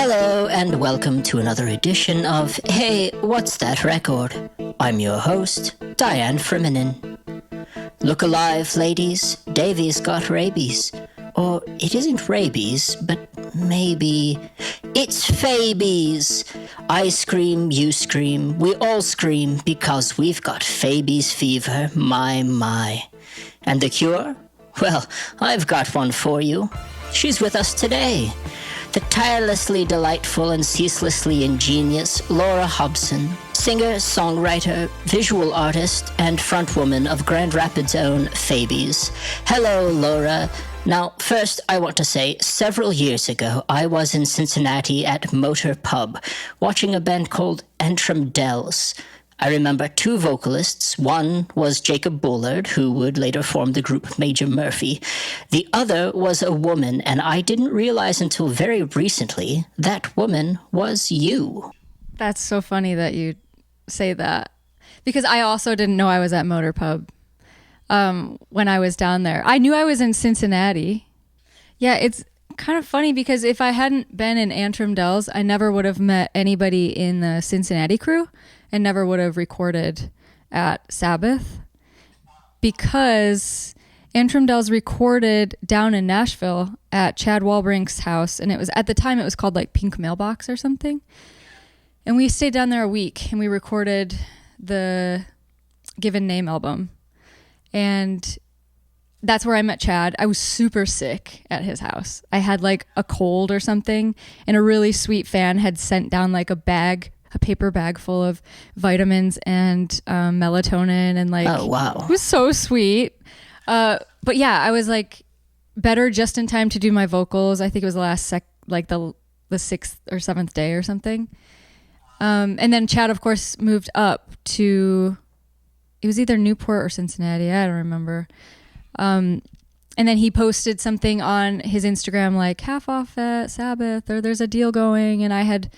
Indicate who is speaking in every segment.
Speaker 1: Hello and welcome to another edition of Hey, What's That Record? I'm your host, Diane Friminen. Look alive, ladies, Davy's got rabies. Or it isn't rabies, but maybe... It's Phabies! I scream, you scream, we all scream because we've got Phabies fever, my. And the cure? Well, I've got one for you. She's with us today. The tirelessly delightful and ceaselessly ingenious Laura Hobson, singer, songwriter, visual artist, and frontwoman of Grand Rapids' own Phabies. Hello, Laura. Now, first, I want to say, several years ago, I was in Cincinnati at Motor Pub, watching a band called Antrim Dells. I remember two vocalists. One was Jacob Bullard, who would later form the group Major Murphy. The other was a woman, and I didn't realize until very recently that woman was you.
Speaker 2: That's so funny that you say that, because I also didn't know I was at Motor Pub when I was down there. I knew I was in Cincinnati. Yeah, it's kind of funny because if I hadn't been in Antrim Dells, I never would have met anybody in the Cincinnati crew and never would have recorded at Sabbath, because Antrim Dells recorded down in Nashville at Chad Walbrink's house, and it was at the time it was called like Pink Mailbox or something. And we stayed down there a week and we recorded the Given Name album. And that's where I met Chad. I was super sick at his house. I had like a cold or something, and a really sweet fan had sent down like a paper bag full of vitamins and melatonin, and like,
Speaker 1: oh wow,
Speaker 2: it was so sweet. But yeah, I was like better just in time to do my vocals. I think it was the last the 6th or 7th day or something. And then Chad, of course, moved up to, it was either Newport or Cincinnati, I don't remember. And then he posted something on his Instagram like half off at Sabbath, or there's a deal going, and I had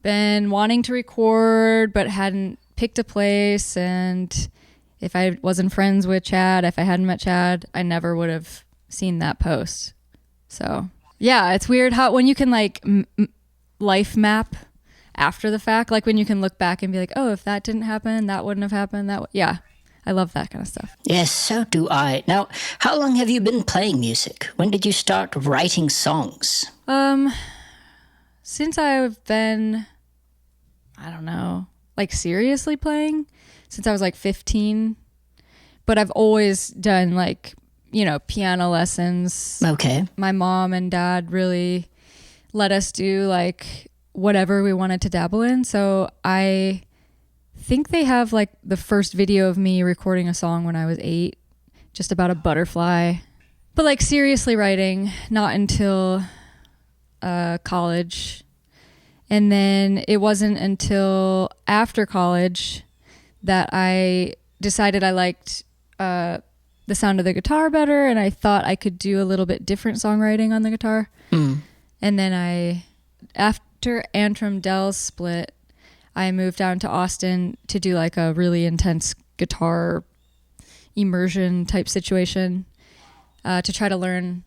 Speaker 2: been wanting to record but hadn't picked a place, and if I wasn't friends with Chad, if I hadn't met Chad, I never would have seen that post. So yeah, it's weird how when you can like life map after the fact, like when you can look back and be like, oh, if that didn't happen, that wouldn't have happened. Yeah, I love that kind of stuff.
Speaker 1: Yes, so do I. Now, how long have you been playing music? When did you start writing songs?
Speaker 2: Since I've been, I don't know, like seriously playing, since I was like 15. But I've always done like, piano lessons.
Speaker 1: Okay.
Speaker 2: My mom and dad really let us do like whatever we wanted to dabble in. So I think they have like the first video of me recording a song when I was 8, just about a butterfly. But like seriously writing, not until college. And then it wasn't until after college that I decided I liked the sound of the guitar better, and I thought I could do a little bit different songwriting on the guitar. And then after Antrim Dells split, I moved down to Austin to do like a really intense guitar immersion type situation, to try to learn,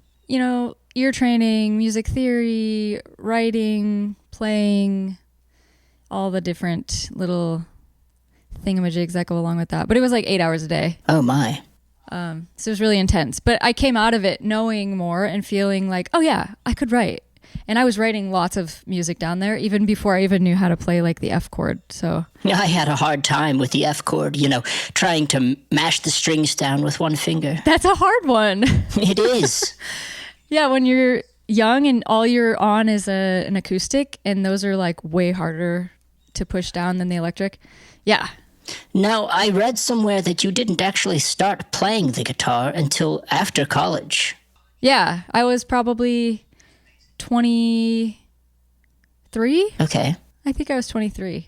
Speaker 2: ear training, music theory, writing, playing, all the different little thingamajigs that go along with that. But it was like 8 hours a day.
Speaker 1: Oh my.
Speaker 2: So it was really intense. But I came out of it knowing more and feeling like, oh yeah, I could write. And I was writing lots of music down there even before I even knew how to play like the F chord. So
Speaker 1: yeah, I had a hard time with the F chord, trying to mash the strings down with one finger.
Speaker 2: That's a hard one.
Speaker 1: It is.
Speaker 2: Yeah, when you're young and all you're on is an acoustic, and those are like way harder to push down than the electric. Yeah.
Speaker 1: Now, I read somewhere that you didn't actually start playing the guitar until after college.
Speaker 2: Yeah, I was probably 23.
Speaker 1: Okay.
Speaker 2: I think I was 23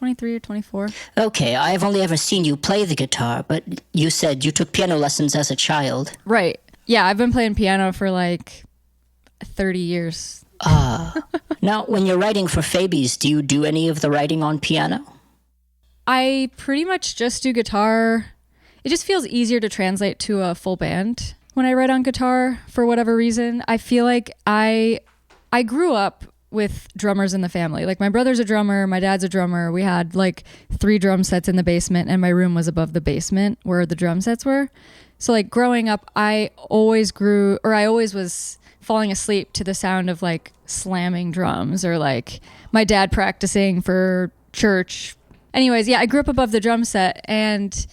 Speaker 2: or 24.
Speaker 1: Okay, I've only ever seen you play the guitar, but you said you took piano lessons as a child.
Speaker 2: Right. Yeah, I've been playing piano for like 30 years.
Speaker 1: Now, when you're writing for Phabies, do you do any of the writing on piano?
Speaker 2: I pretty much just do guitar. It just feels easier to translate to a full band when I write on guitar for whatever reason. I feel like I grew up with drummers in the family. Like my brother's a drummer, my dad's a drummer. We had like 3 drum sets in the basement, and my room was above the basement where the drum sets were. So like growing up, I always was falling asleep to the sound of like slamming drums, or like my dad practicing for church. Anyways, yeah, I grew up above the drum set, and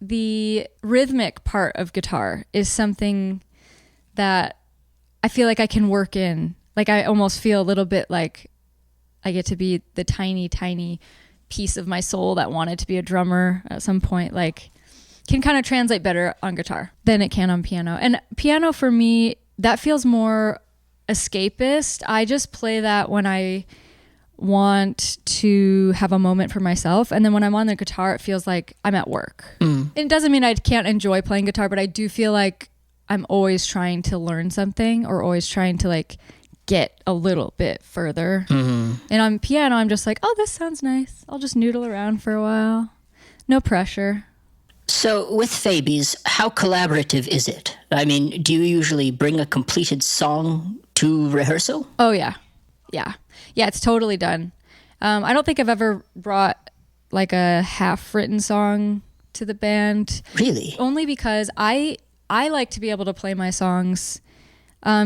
Speaker 2: the rhythmic part of guitar is something that I feel like I can work in. Like I almost feel a little bit like I get to be the tiny, tiny piece of my soul that wanted to be a drummer at some point. Like can kind of translate better on guitar than it can on piano. And piano for me, that feels more escapist. I just play that when I want to have a moment for myself. And then when I'm on the guitar, it feels like I'm at work. It doesn't mean I can't enjoy playing guitar, but I do feel like I'm always trying to learn something, or always trying to like get a little bit further. And on piano, I'm just like, oh, this sounds nice. I'll just noodle around for a while. No pressure.
Speaker 1: So with Phabies, how collaborative is it? I mean, do you usually bring a completed song to rehearsal?
Speaker 2: Oh, yeah. Yeah, it's totally done. I don't think I've ever brought like a half-written song to the band.
Speaker 1: Really?
Speaker 2: Only because I like to be able to play my songs.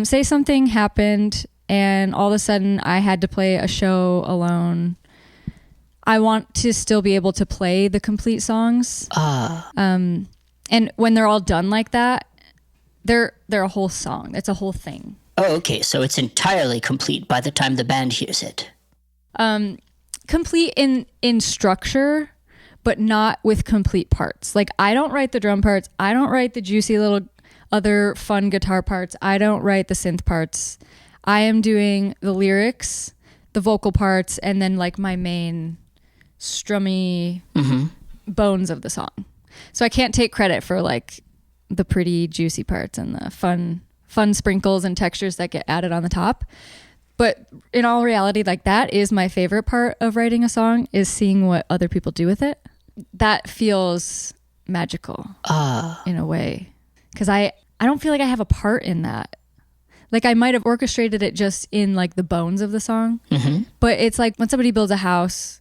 Speaker 2: Say something happened and all of a sudden I had to play a show alone. I want to still be able to play the complete songs. And when they're all done like that, they're a whole song. It's a whole thing.
Speaker 1: Oh, okay. So it's entirely complete by the time the band hears it.
Speaker 2: Complete in structure, but not with complete parts. Like I don't write the drum parts. I don't write the juicy little other fun guitar parts. I don't write the synth parts. I am doing the lyrics, the vocal parts, and then like my main strummy bones of the song. So I can't take credit for like the pretty juicy parts and the fun sprinkles and textures that get added on the top. But in all reality, like that is my favorite part of writing a song, is seeing what other people do with it. That feels magical in a way. Because I don't feel like I have a part in that. Like I might have orchestrated it just in like the bones of the song. But it's like when somebody builds a house,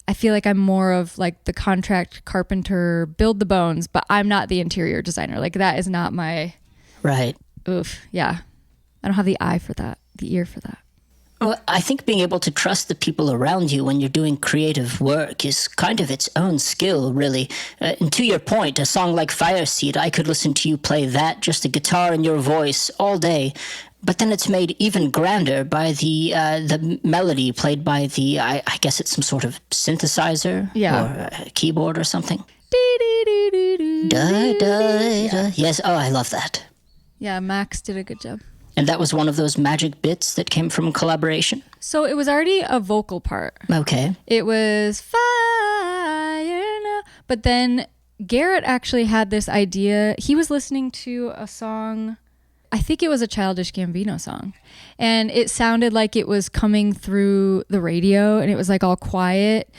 Speaker 2: I feel like I'm more of like the contract carpenter, build the bones, but I'm not the interior designer. Like that is not my...
Speaker 1: Right.
Speaker 2: Oof. Yeah. I don't have the eye for that, the ear for that.
Speaker 1: Well, I think being able to trust the people around you when you're doing creative work is kind of its own skill, really. And to your point, a song like Fire Seed, I could listen to you play that, just the guitar and your voice, all day. But then it's made even grander by the melody played by the, I guess it's some sort of synthesizer or a keyboard or something. Yes, oh, I love that.
Speaker 2: Yeah, Max did a good job.
Speaker 1: And that was one of those magic bits that came from collaboration?
Speaker 2: So it was already a vocal part.
Speaker 1: Okay.
Speaker 2: It was fire now. But then Garrett actually had this idea. He was listening to a song, I think it was a Childish Gambino song. And it sounded like it was coming through the radio, and it was like all quiet.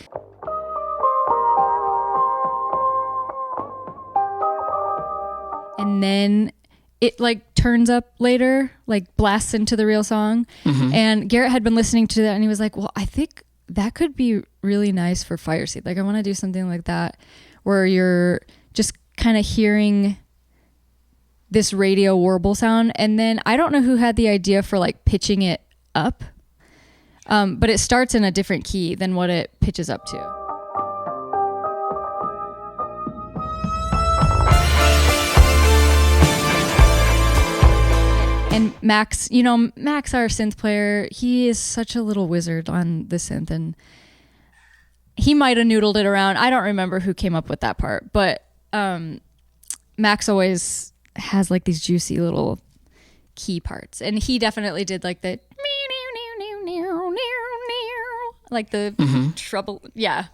Speaker 2: And then it like turns up later, like blasts into the real song. And Garrett had been listening to that and he was like, well, I think that could be really nice for Fire Seed. Like I want to do something like that where you're just kind of hearing this radio warble sound. And then I don't know who had the idea for like pitching it up, but it starts in a different key than what it pitches up to. And Max, Max, our synth player, he is such a little wizard on the synth, and he might have noodled it around. I don't remember who came up with that part, but Max always has like these juicy little key parts, and he definitely did like the like the trouble. Yeah.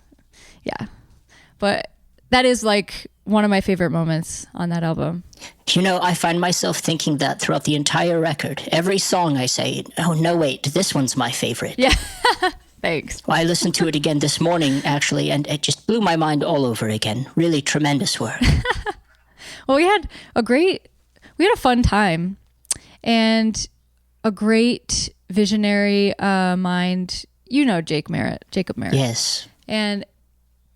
Speaker 2: But that is like one of my favorite moments on that album.
Speaker 1: I find myself thinking that throughout the entire record. Every song I say, oh, no, wait, this one's my favorite.
Speaker 2: Yeah. Thanks.
Speaker 1: I listened to it again this morning, actually, and it just blew my mind all over again. Really tremendous work.
Speaker 2: Well, we had a fun time and a great visionary mind. You know Jacob Merritt.
Speaker 1: Yes.
Speaker 2: And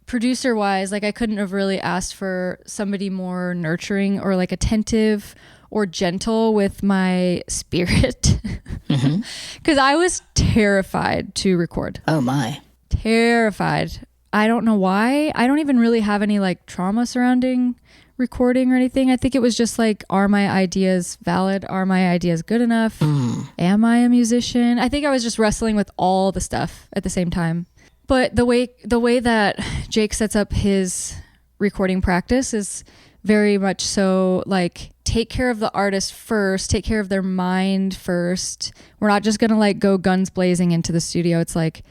Speaker 2: producer wise, like I couldn't have really asked for somebody more nurturing or like attentive or gentle with my spirit. Because I was terrified to record.
Speaker 1: Oh my.
Speaker 2: Terrified. I don't know why. I don't even really have any like trauma surrounding recording or anything. I think it was just like, are my ideas valid? Are my ideas good enough? Am I a musician? I think I was just wrestling with all the stuff at the same time. But the way that Jake sets up his recording practice is very much so like, take care of the artist first, take care of their mind first. We're not just going to like go guns blazing into the studio. It's like,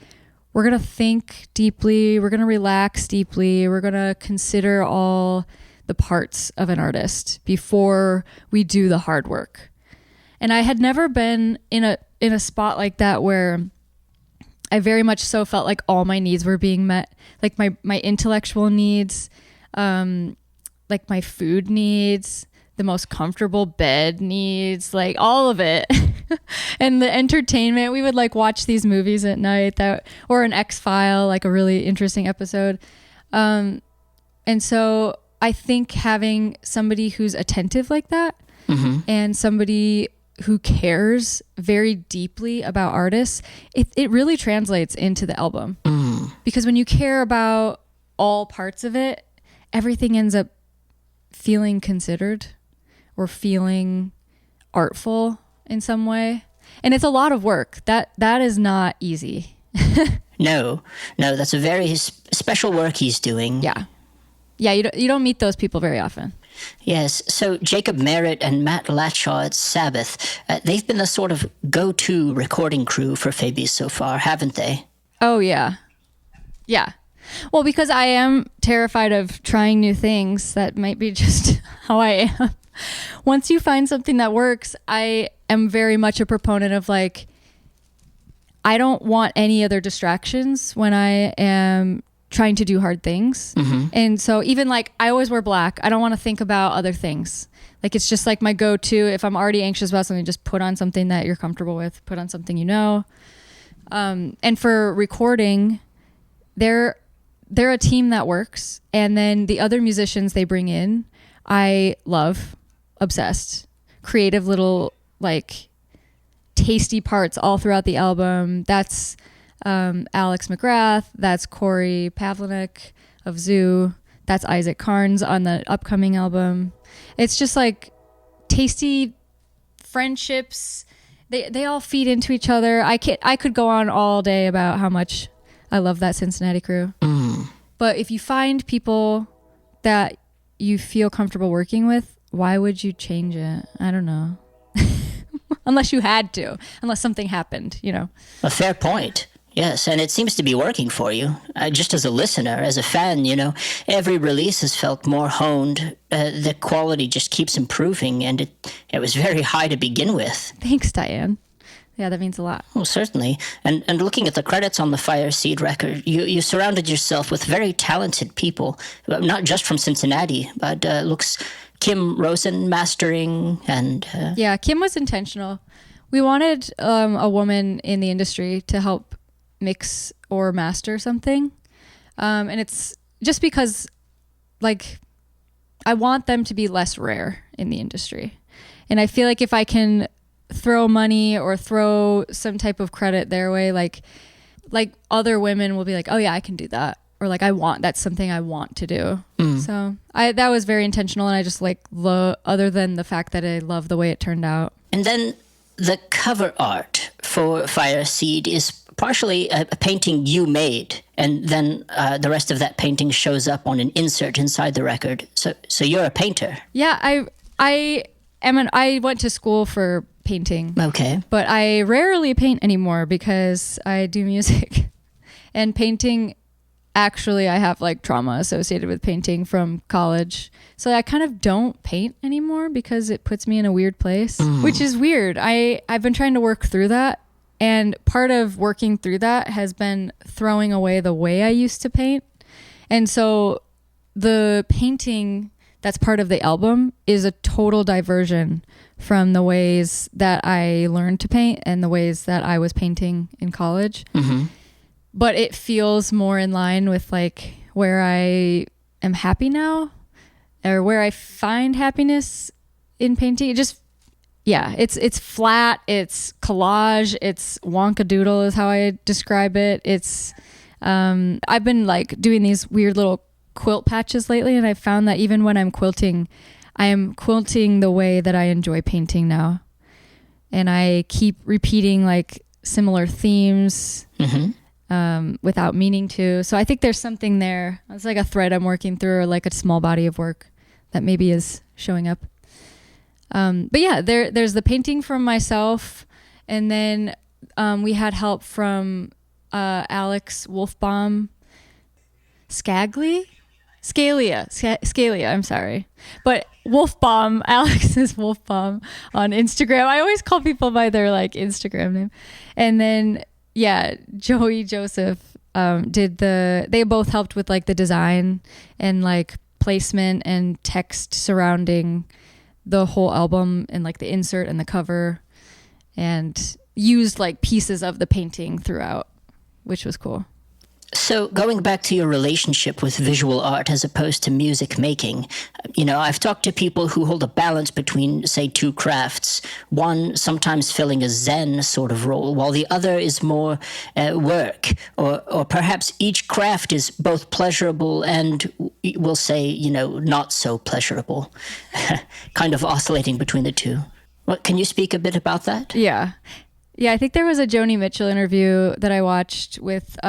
Speaker 2: we're going to think deeply. We're going to relax deeply. We're going to consider all the parts of an artist before we do the hard work. And I had never been in a spot like that where I very much so felt like all my needs were being met, like my intellectual needs, like my food needs, the most comfortable bed needs, like all of it. And the entertainment, we would like watch these movies at night or an X-File, like a really interesting episode. And so I think having somebody who's attentive like that and somebody who cares very deeply about artists, it really translates into the album. Because when you care about all parts of it, everything ends up feeling considered or feeling artful in some way. And it's a lot of work. That is not easy.
Speaker 1: No, that's a very special work he's doing.
Speaker 2: Yeah, you don't meet those people very often.
Speaker 1: Yes, so Jacob Merritt and Matt Latshaw at Sabbath, they've been the sort of go-to recording crew for Phabies so far, haven't they?
Speaker 2: Oh, yeah. Yeah. Well, because I am terrified of trying new things. That might be just how I am. Once you find something that works, I am very much a proponent of like, I don't want any other distractions when I am trying to do hard things. And so even like I always wear black. I don't want to think about other things. Like it's just like my go-to. If I'm already anxious about something, just put on something that you're comfortable with, put on something you know. And for recording, they're a team that works. And then the other musicians they bring in, I love, obsessed, creative little like tasty parts all throughout the album. That's Alex McGrath, that's Corey Pavlinik of Zoo, that's Isaac Carnes on the upcoming album. It's just like tasty friendships. They all feed into each other. I could go on all day about how much I love that Cincinnati crew. But if you find people that you feel comfortable working with, why would you change it? I don't know. Unless you had to, unless something happened, you know.
Speaker 1: A fair point. Yes, and it seems to be working for you. Just as a listener, as a fan, you know, every release has felt more honed. The quality just keeps improving, and it was very high to begin with.
Speaker 2: Thanks, Diane. Yeah, that means a lot.
Speaker 1: Well, certainly. And looking at the credits on the Fire Seed record, you surrounded yourself with very talented people, not just from Cincinnati, but looks Kim Rosen mastering and...
Speaker 2: Yeah, Kim was intentional. We wanted a woman in the industry to help mix or master something. And it's just because, like, I want them to be less rare in the industry. And I feel like if I can throw money or throw some type of credit their way, like other women will be like, oh yeah, I can do that. Or like, that's something I want to do. So that was very intentional. And I just like, other than the fact that I love the way it turned out.
Speaker 1: And then the cover art for Fire Seed is partially a painting you made, and then the rest of that painting shows up on an insert inside the record. So you're a painter.
Speaker 2: Yeah, I went to school for painting.
Speaker 1: Okay.
Speaker 2: But I rarely paint anymore because I do music. And painting, actually, I have like trauma associated with painting from college. So I kind of don't paint anymore because it puts me in a weird place, which is weird. I've been trying to work through that. And part of working through that has been throwing away the way I used to paint. And so the painting that's part of the album is a total diversion from the ways that I learned to paint and the ways that I was painting in college.
Speaker 1: Mm-hmm.
Speaker 2: But it feels more in line with like where I am happy now, or where I find happiness in painting. It just, yeah, it's flat, it's collage, it's wonkadoodle is how I describe it. It's, I've been like doing these weird little quilt patches lately, and I found that even when I'm quilting, I am quilting the way that I enjoy painting now. And I keep repeating like similar themes.
Speaker 1: Mm-hmm.
Speaker 2: Without meaning to. So I think there's something there. It's like a thread I'm working through, or like a small body of work that maybe is showing up. But yeah, there's the painting from myself. And then we had help from Alex Wolfbaum. Scalia, I'm sorry. But Wolfbaum, Alex is Wolfbaum on Instagram. I always call people by their like Instagram name. And then yeah, Joey Joseph they both helped with like the design and like placement and text surrounding the whole album and like the insert and the cover, and used like pieces of the painting throughout, which was cool.
Speaker 1: So going back to your relationship with visual art as opposed to music making, I've talked to people who hold a balance between, say, two crafts, one sometimes filling a Zen sort of role, while the other is more work, or perhaps each craft is both pleasurable and, we'll say, not so pleasurable, kind of oscillating between the two. Can you speak a bit about that?
Speaker 2: Yeah. Yeah, I think there was a Joni Mitchell interview that I watched with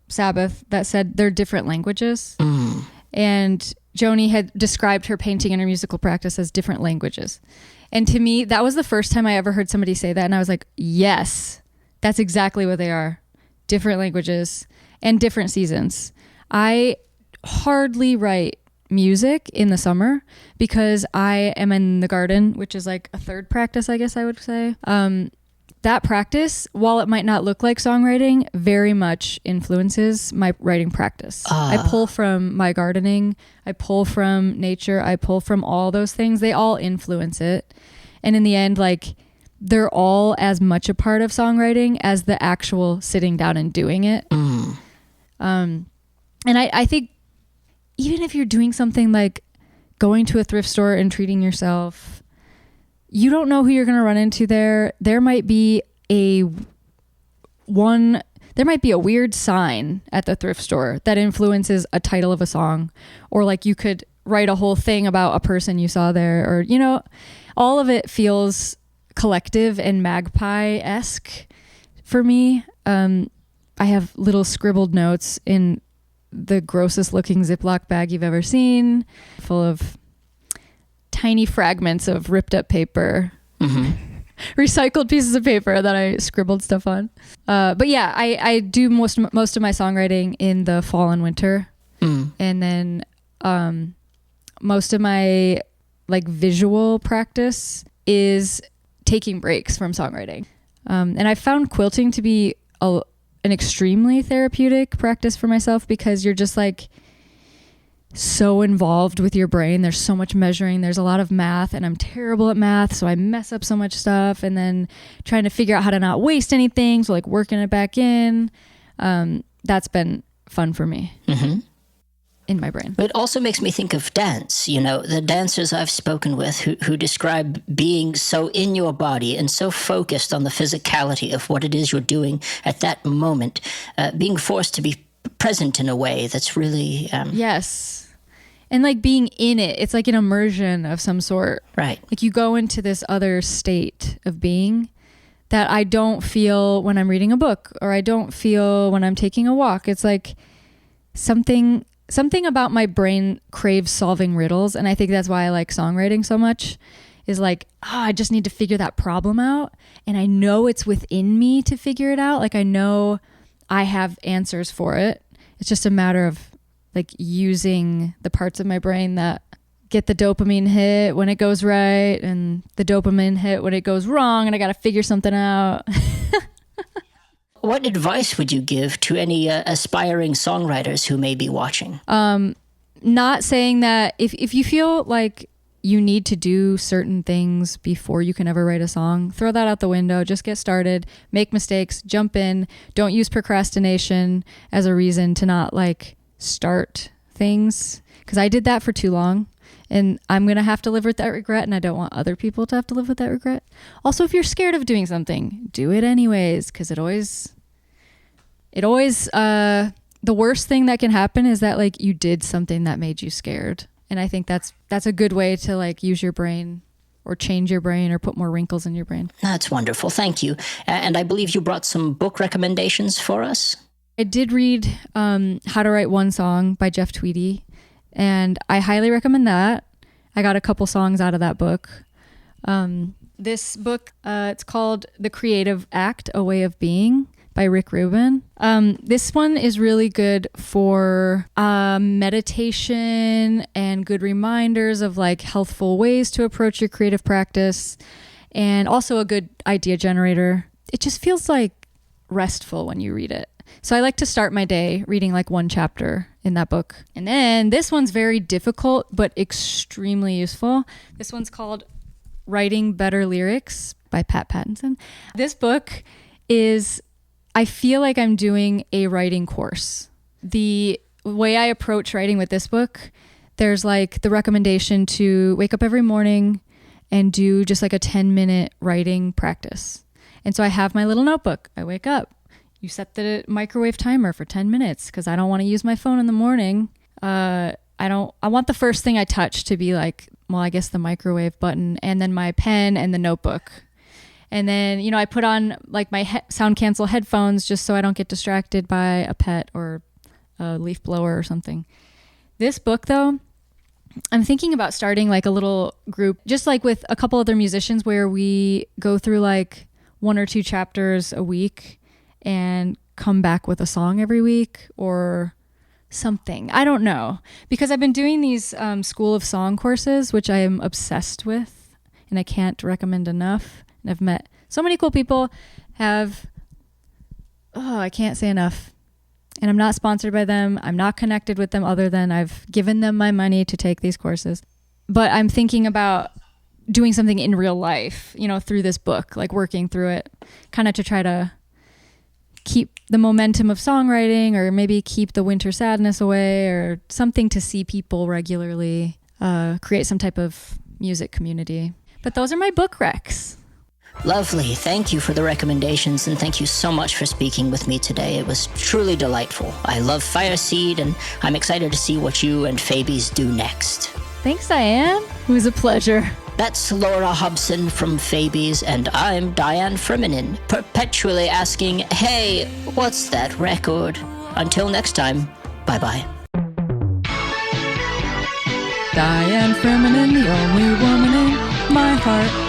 Speaker 2: Sabbath that said they're different languages.
Speaker 1: Mm.
Speaker 2: And Joni had described her painting and her musical practice as different languages. And to me, that was the first time I ever heard somebody say that. And I was like, yes, that's exactly what they are. Different languages and different seasons. I hardly write music in the summer because I am in the garden, which is like a third practice, I guess I would say. That practice, while it might not look like songwriting, very much influences my writing practice. I pull from my gardening, I pull from nature, I pull from all those things. They all influence it. And in the end, like, they're all as much a part of songwriting as the actual sitting down and doing it.
Speaker 1: Mm.
Speaker 2: And I think even if you're doing something like going to a thrift store and treating yourself, you don't know who you're going to run into there. There might be a weird sign at the thrift store that influences a title of a song, or like you could write a whole thing about a person you saw there, or all of it feels collective and magpie-esque for me. I have little scribbled notes in the grossest looking Ziploc bag you've ever seen, full of tiny fragments of ripped up paper,
Speaker 1: mm-hmm.
Speaker 2: recycled pieces of paper that I scribbled stuff on. But yeah, I do most of my songwriting in the fall and winter.
Speaker 1: Mm.
Speaker 2: And then most of my like visual practice is taking breaks from songwriting. And I found quilting to be an extremely therapeutic practice for myself, because you're just like so involved with your brain. There's so much measuring. There's a lot of math, and I'm terrible at math, so I mess up so much stuff, and then trying to figure out how to not waste anything, so like working it back in. That's been fun for me.
Speaker 1: Mm-hmm.
Speaker 2: In my brain.
Speaker 1: It also makes me think of dance. The dancers I've spoken with who describe being so in your body and so focused on the physicality of what it is you're doing at that moment, being forced to be present in a way that's really...
Speaker 2: Yes. And like being in it, it's like an immersion of some sort.
Speaker 1: Right.
Speaker 2: Like you go into this other state of being that I don't feel when I'm reading a book, or I don't feel when I'm taking a walk. It's like something about my brain craves solving riddles. And I think that's why I like songwriting so much, is like, I just need to figure that problem out. And I know it's within me to figure it out. Like I know I have answers for it. It's just a matter of like using the parts of my brain that get the dopamine hit when it goes right, and the dopamine hit when it goes wrong, and I got to figure something out.
Speaker 1: What advice would you give to any aspiring songwriters who may be watching?
Speaker 2: not saying that if you feel like you need to do certain things before you can ever write a song, throw that out the window. Just get started, make mistakes, jump in. Don't use procrastination as a reason to not like start things, because I did that for too long, and I'm going to have to live with that regret, and I don't want other people to have to live with that regret. Also, if you're scared of doing something, do it anyways, because it always the worst thing that can happen is that like you did something that made you scared. And I think that's a good way to like use your brain or change your brain or put more wrinkles in your brain.
Speaker 1: That's wonderful. Thank you. And I believe you brought some book recommendations for us.
Speaker 2: I did read How to Write One Song by Jeff Tweedy, and I highly recommend that. I got a couple songs out of that book. This book, it's called The Creative Act, A Way of Being by Rick Rubin. This one is really good for meditation and good reminders of like healthful ways to approach your creative practice, and also a good idea generator. It just feels like restful when you read it. So I like to start my day reading like one chapter in that book. And then this one's very difficult but extremely useful. This one's called Writing Better Lyrics by Pat Pattinson. This book is, I feel like I'm doing a writing course. The way I approach writing with this book, there's like the recommendation to wake up every morning and do just like a 10-minute writing practice. And so I have my little notebook. I wake up. You set the microwave timer for 10 minutes because I don't want to use my phone in the morning. I want the first thing I touch to be like, well, I guess the microwave button, and then my pen and the notebook. And then, you know, I put on like my sound cancel headphones just so I don't get distracted by a pet or a leaf blower or something. This book, though, I'm thinking about starting like a little group, just like with a couple other musicians, where we go through like 1 or 2 chapters a week and come back with a song every week or something. I don't know. Because I've been doing these School of Song courses, which I am obsessed with and I can't recommend enough. And I've met so many cool people. I can't say enough. And I'm not sponsored by them. I'm not connected with them other than I've given them my money to take these courses. But I'm thinking about doing something in real life, you know, through this book, like working through it, kind of to try to keep the momentum of songwriting, or maybe keep the winter sadness away, or something to see people regularly, create some type of music community. But those are my book recs.
Speaker 1: Lovely. Thank you for the recommendations, and thank you so much for speaking with me today. It was truly delightful. I love Fireseed, and I'm excited to see what you and Phabies do next.
Speaker 2: Thanks, Diane. It was a pleasure.
Speaker 1: That's Laura Hobson from Phabies, and I'm Diane Feminine, perpetually asking, hey, what's that record? Until next time, bye-bye.
Speaker 2: Diane Feminine, the only woman in my heart.